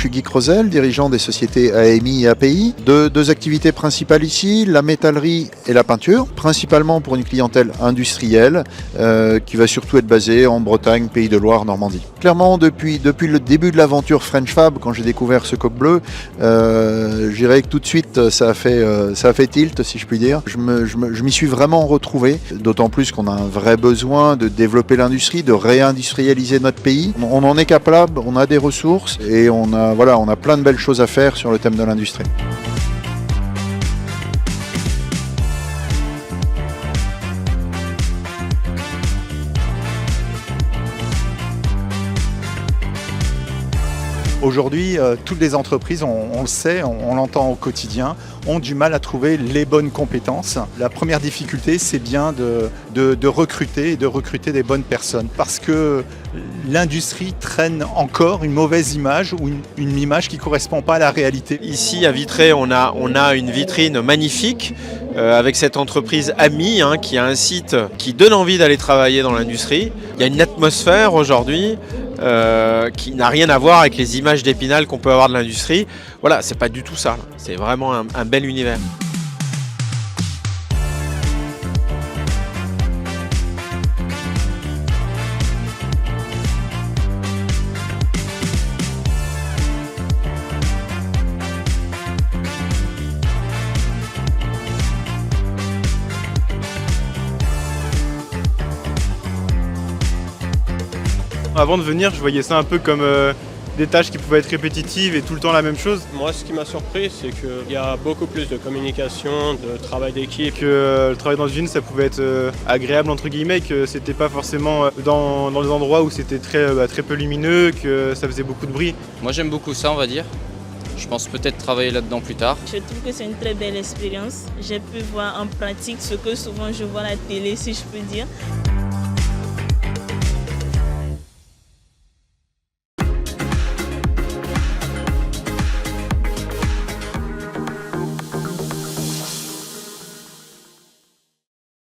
suis Guy Crozel, dirigeant des sociétés AMI et API. Deux activités principales ici, la métallerie et la peinture, principalement pour une clientèle industrielle qui va surtout être basée en Bretagne, Pays de Loire, Normandie. Clairement, depuis le début de l'aventure French Fab, quand j'ai découvert ce coq bleu, je dirais que tout de suite ça a fait tilt, si je puis dire. Je m'y suis vraiment retrouvé, d'autant plus qu'on a un vrai besoin de développer l'industrie, de réindustrialiser notre pays. On en est capable, on a des ressources et on a plein de belles choses à faire sur le thème de l'industrie. Aujourd'hui, toutes les entreprises, on le sait, on l'entend au quotidien, ont du mal à trouver les bonnes compétences. La première difficulté, c'est bien de recruter et de recruter des bonnes personnes. Parce que l'industrie traîne encore une mauvaise image ou une image qui ne correspond pas à la réalité. Ici à Vitré, on a une vitrine magnifique avec cette entreprise AMI qui a un site qui donne envie d'aller travailler dans l'industrie. Il y a une atmosphère aujourd'hui qui n'a rien à voir avec les images d'Épinal qu'on peut avoir de l'industrie. Voilà, c'est pas du tout ça. C'est vraiment un bel univers. Avant de venir, je voyais ça un peu comme des tâches qui pouvaient être répétitives et tout le temps la même chose. Moi, ce qui m'a surpris, c'est qu'il y a beaucoup plus de communication, de travail d'équipe. Que le travail dans une usine, ça pouvait être agréable entre guillemets, que c'était pas forcément dans des endroits où c'était très peu lumineux, que ça faisait beaucoup de bruit. Moi, j'aime beaucoup ça, on va dire. Je pense peut-être travailler là-dedans plus tard. Je trouve que c'est une très belle expérience. J'ai pu voir en pratique ce que souvent je vois à la télé, si je peux dire.